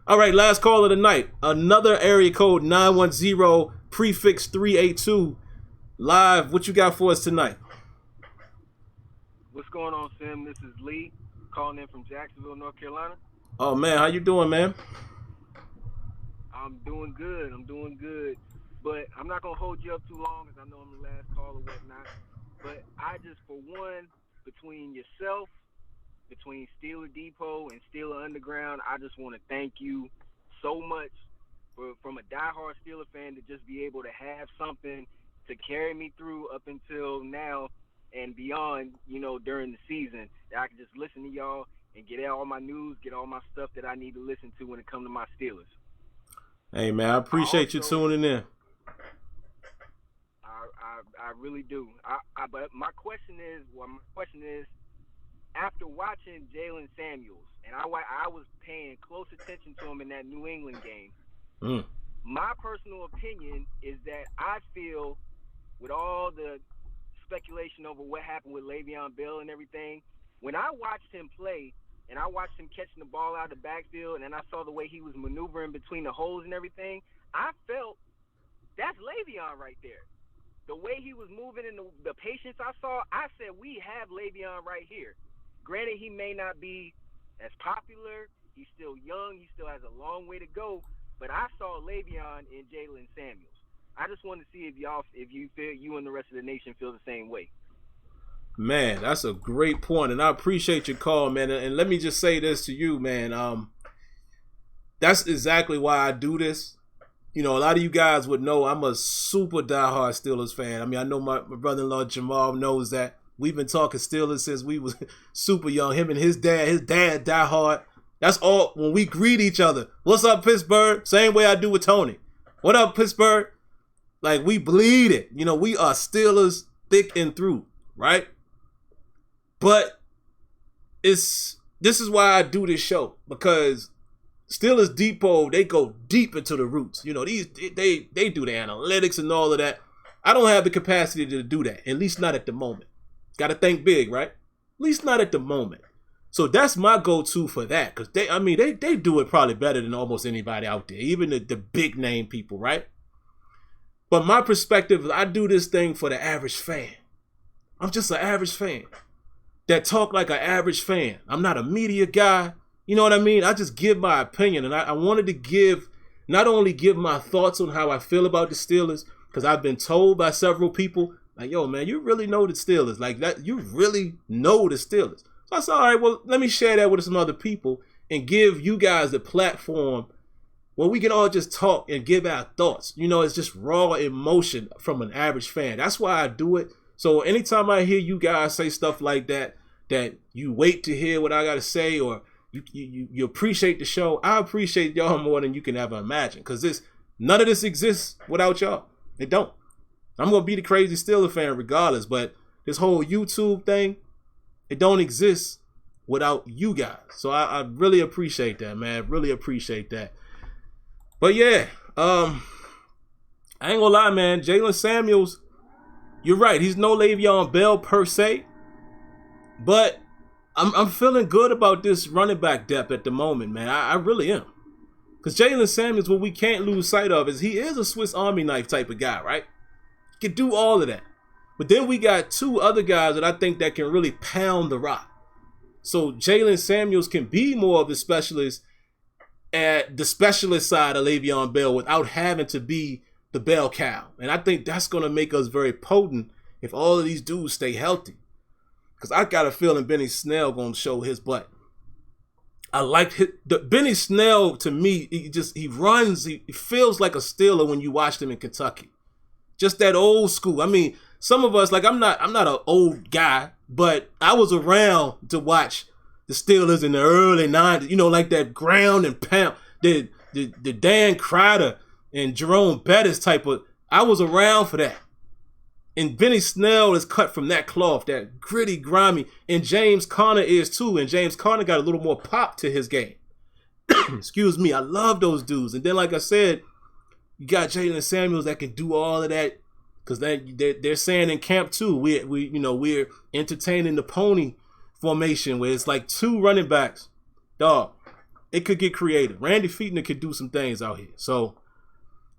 All right, last call of the night. Another area code 910, prefix 382. Live, what you got for us tonight? What's going on, Sim? This is Lee, calling in from Jacksonville, North Carolina. Oh, man, how you doing, man? I'm doing good. But I'm not going to hold you up too long, because I know I'm the last call or whatnot. But I just, for one, between yourself, between Steeler Depot and Steeler Underground, I just want to thank you so much from a diehard Steeler fan to just be able to have something to carry me through up until now and beyond, during the season, that I can just listen to y'all and get all my news, get all my stuff that I need to listen to when it comes to my Steelers. Hey, man, I appreciate you tuning in. I really do. But my question is, after watching Jalen Samuels, and I was paying close attention to him in that New England game, my personal opinion is that I feel, with all the speculation over what happened with Le'Veon Bell and everything, when I watched him play, and I watched him catching the ball out of the backfield, and I saw the way he was maneuvering between the holes and everything, I felt that's Le'Veon right there. The way he was moving and the patience I saw, I said, we have Le'Veon right here. Granted, he may not be as popular. He's still young. He still has a long way to go. But I saw Le'Veon in Jalen Samuels. I just wanted to see if you feel, you and the rest of the nation feel the same way. Man, that's a great point, and I appreciate your call, man. And let me just say this to you, man. That's exactly why I do this. A lot of you guys would know I'm a super diehard Steelers fan. I mean, I know my brother-in-law Jamal knows that. We've been talking Steelers since we was super young. Him and his dad diehard. That's all. When we greet each other, what's up, Pittsburgh? Same way I do with Tony. What up, Pittsburgh? Like, we bleed it. We are Steelers thick and through, right? But this is why I do this show, because Steelers Depot, they go deep into the roots. They do the analytics and all of that. I don't have the capacity to do that, at least not at the moment. Got to think big, right? At least not at the moment. So that's my go-to for that, because they do it probably better than almost anybody out there, even the big name people, right? But my perspective is I do this thing for the average fan. I'm just an average fan that talk like an average fan. I'm not a media guy. You know what I mean? I just give my opinion, and I wanted to not only give my thoughts on how I feel about the Steelers, because I've been told by several people, like, yo, man, you really know the Steelers. Like, that, you really know the Steelers. So I said, all right, well, let me share that with some other people and give you guys a platform where we can all just talk and give our thoughts. It's just raw emotion from an average fan. That's why I do it. So anytime I hear you guys say stuff like that you wait to hear what I got to say, or you appreciate the show, I appreciate y'all more than you can ever imagine, because none of this exists without y'all. It don't. I'm going to be the crazy Steelers fan regardless, but this whole YouTube thing, it don't exist without you guys. So I really appreciate that, man. Really appreciate that. But yeah, I ain't gonna lie, man. Jalen Samuels, you're right. He's no Le'Veon Bell per se, but I'm feeling good about this running back depth at the moment, man. I really am. Because Jalen Samuels, what we can't lose sight of is he is a Swiss Army knife type of guy, right? He can do all of that. But then we got two other guys that I think that can really pound the rock. So Jalen Samuels can be more of the specialist at the specialist side of Le'Veon Bell without having to be the bell cow. And I think that's going to make us very potent if all of these dudes stay healthy. Because I got a feeling Benny Snell going to show his butt. I like Benny Snell. To me, he runs, he feels like a Steeler when you watched him in Kentucky. Just that old school. I mean, some of us, like, I'm not an old guy, but I was around to watch the Steelers in the early 90s, you know, like that ground and pound, the Dan Crider and Jerome Bettis type of, I was around for that. And Benny Snell is cut from that cloth, that gritty, grimy, and James Conner is too, and James Conner got a little more pop to his game. Excuse me, I love those dudes. And then, like I said, you got Jalen Samuels that can do all of that. Because they're saying in camp too, we're entertaining the pony formation where it's like two running backs. Dog, it could get creative. Randy Fichtner could do some things out here. So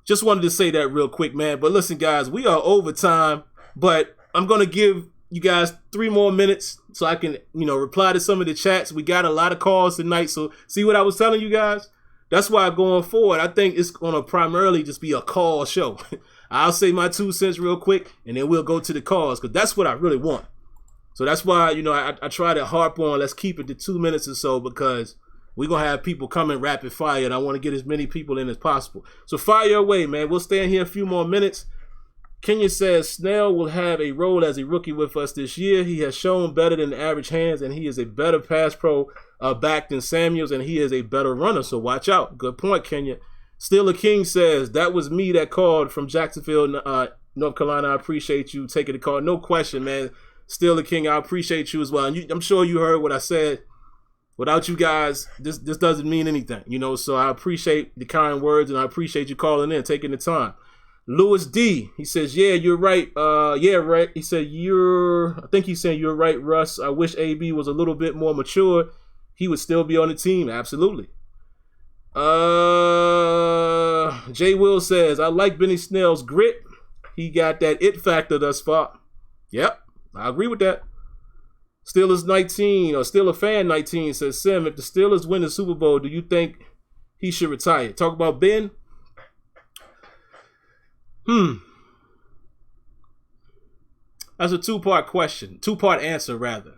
just wanted to say that real quick, man. But listen, guys, we are over time, but I'm gonna give you guys 3 more minutes so I can, reply to some of the chats. We got a lot of calls tonight, so see what I was telling you guys? That's why going forward, I think it's gonna primarily just be a call show. I'll say my 2 cents real quick, and then we'll go to the calls, because that's what I really want. So that's why, I try to harp on, let's keep it to 2 minutes or so, because we're going to have people coming rapid fire, and I want to get as many people in as possible. So fire away, man. We'll stay in here a few more minutes. Kenya says, Snell will have a role as a rookie with us this year. He has shown better than the average hands, and he is a better pass pro back than Samuels, and he is a better runner, so watch out. Good point, Kenya. Steeler King says, that was me that called from Jacksonville, North Carolina. I appreciate you taking the call. No question, man. Steeler King, I appreciate you as well. And I'm sure you heard what I said. Without you guys, this doesn't mean anything, So I appreciate the kind words, and I appreciate you calling in, taking the time. Louis D, he says, yeah, you're right. Yeah, right. He said, I think he's saying you're right, Russ. I wish AB was a little bit more mature. He would still be on the team. Absolutely. Jay Will says, I like Benny Snell's grit. He got that it factor thus far. Yep, I agree with that. Steelers 19, or Steeler fan 19 says, Sim, if the Steelers win the Super Bowl, do you think he should retire? Talk about Ben. That's a 2-part question. 2-part answer, rather.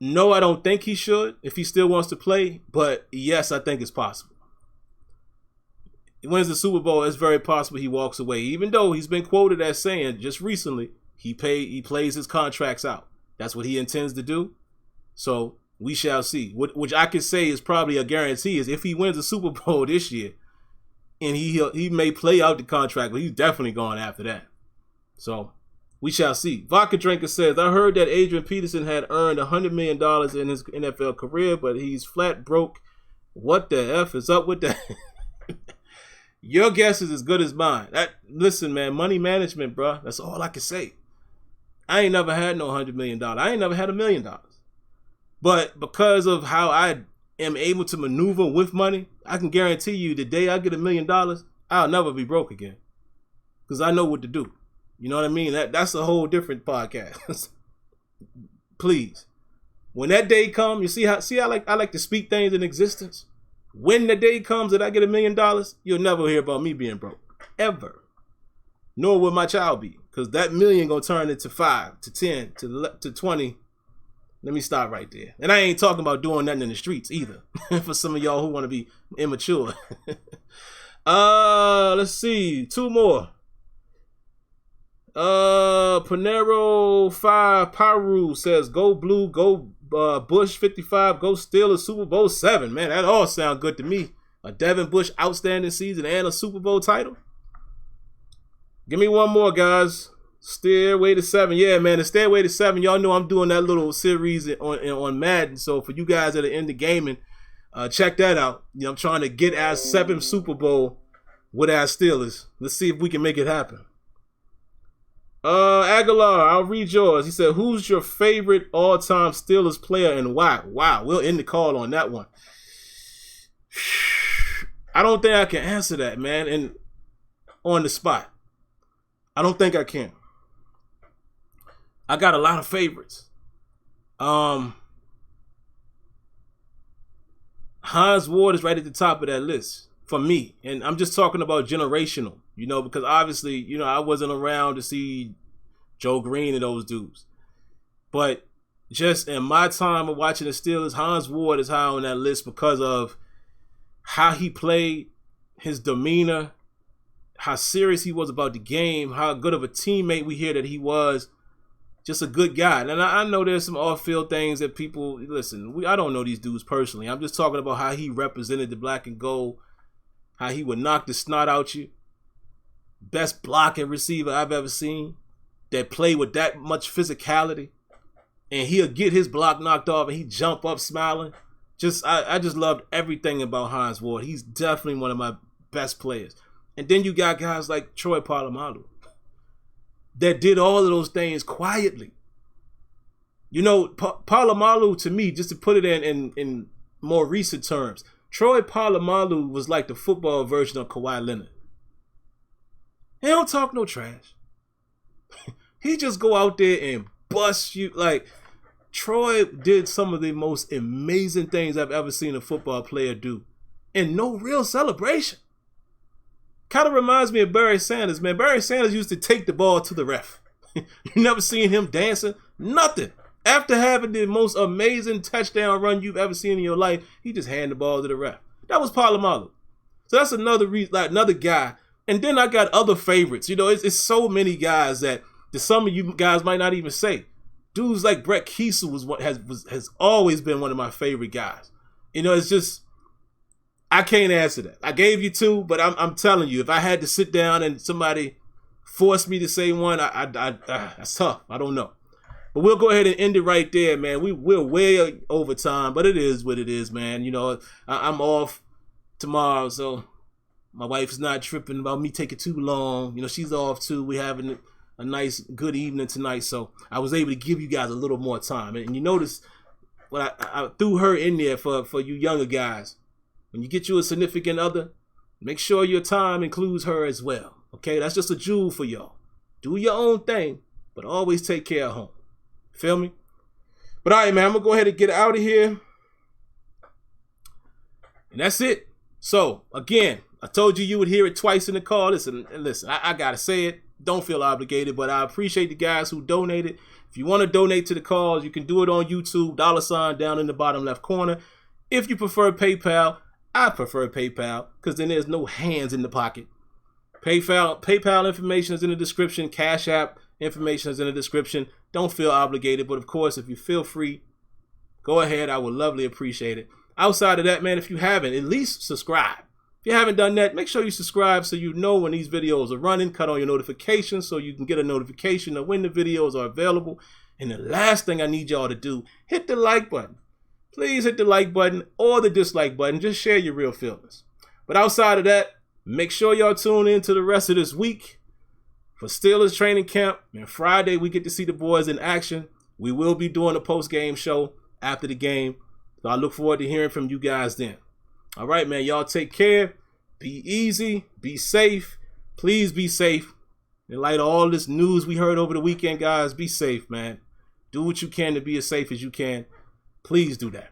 No, I don't think he should if he still wants to play, but yes, I think it's possible. He wins the Super Bowl, it's very possible he walks away, even though he's been quoted as saying just recently he plays his contracts out. That's what he intends to do. So we shall see. Which I could say is probably a guarantee is if he wins the Super Bowl this year, and he may play out the contract, but he's definitely going after that. So we shall see. Vodka Drinker says, I heard that Adrian Peterson had earned $100 million in his NFL career, but he's flat broke. What the F is up with that? Your guess is as good as mine. Listen, man, money management, bro. That's all I can say. I ain't never had no $100 million. I ain't never had $1 million. But because of how I am able to maneuver with money, I can guarantee you the day I get $1 million, I'll never be broke again. Because I know what to do. You know what I mean? That's a whole different podcast. Please. When that day comes, you see how I like to speak things in existence. When the day comes that I get $1 million, you'll never hear about me being broke. Ever. Nor will my child be. Because that million gonna turn into 5 to 10 to 20. Let me stop right there. And I ain't talking about doing nothing in the streets either. For some of y'all who want to be immature. Let's see. 2 more. Panero 5 Paru says, go blue, go Bush 55, go Steelers Super Bowl 7. Man, that all sound good to me. A Devin Bush outstanding season and a Super Bowl title. Give me one more, guys. Stairway to 7. Yeah, man, the Stairway to 7. Y'all know I'm doing that little series on Madden. So for you guys that are into gaming, check that out. You know, I'm trying to get our 7th Super Bowl with our Steelers. Let's see if we can make it happen. Aguilar, I'll read yours. He said, who's your favorite all-time Steelers player and why? Wow, we'll end the call on that one. I don't think I can answer that, man, and on the spot. I don't think I can. I got a lot of favorites. Hines Ward is right at the top of that list for me. And I'm just talking about generational, you know, because obviously, you know, I wasn't around to see Joe Green and those dudes. But just in my time of watching the Steelers, Hines Ward is high on that list because of how he played, his demeanor, how serious he was about the game, how good of a teammate we hear that he was. Just a good guy. And I know there's some off-field things that people, listen, I don't know these dudes personally. I'm just talking about how he represented the black and gold, how he would knock the snot out you. Best blocking receiver I've ever seen that played with that much physicality. And he'll get his block knocked off and he jump up smiling. I just loved everything about Hines Ward. He's definitely one of my best players. And then you got guys like Troy Polamalu that did all of those things quietly. You know, Polamalu, to me, just to put it in more recent terms, Troy Polamalu was like the football version of Kawhi Leonard. He don't talk no trash. He just go out there and bust you. Like, Troy did some of the most amazing things I've ever seen a football player do. And no real celebration. Kind of reminds me of Barry Sanders, man. Barry Sanders used to take the ball to the ref. You never seen him dancing? Nothing. After having the most amazing touchdown run you've ever seen in your life, he just handed the ball to the ref. That was Polamalu. So that's another reason, like another guy. And then I got other favorites. You know, it's so many guys that some of you guys might not even say. Dudes like Brett Kiesel has always been one of my favorite guys. You know, it's just, I can't answer that. I gave you two, but I'm telling you, if I had to sit down and somebody forced me to say one, that's tough. I don't know. But we'll go ahead and end it right there, man. We're way over time, but it is what it is, man. You know, I'm off tomorrow, so my wife's not tripping about me taking too long. You know, she's off too. We're having a nice, good evening tonight, so I was able to give you guys a little more time. And you notice when I threw her in there for you younger guys. When you get you a significant other, make sure your time includes her as well. Okay, that's just a jewel for y'all. Do your own thing, but always take care of home. Feel me? But all right, man, I'm going to go ahead and get out of here. And that's it. So, again, I told you would hear it twice in the call. Listen, I got to say it. Don't feel obligated, but I appreciate the guys who donated. If you want to donate to the cause, you can do it on YouTube, $ down in the bottom left corner. If you prefer PayPal, I prefer PayPal because then there's no hands in the pocket. PayPal information is in the description. Cash App information is in the description. Don't feel obligated, but of course, if you feel free, go ahead. I would lovely appreciate it. Outside of that, man, if you haven't, at least subscribe. If you haven't done that, make sure you subscribe so you know when these videos are running. Cut on your notifications so you can get a notification of when the videos are available. And the last thing I need y'all to do, hit the like button. Please hit the like button or the dislike button. Just share your real feelings. But outside of that, make sure y'all tune in to the rest of this week for Steelers training camp. And Friday, we get to see the boys in action. We will be doing a post-game show after the game. So I look forward to hearing from you guys then. All right, man. Y'all take care. Be easy. Be safe. Please be safe. In light of all this news we heard over the weekend, guys, be safe, man. Do what you can to be as safe as you can. Please do that.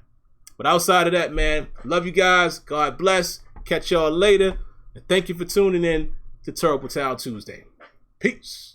But outside of that, man, love you guys. God bless. Catch y'all later. And thank you for tuning in to Turbo Towel Tuesday. Peace.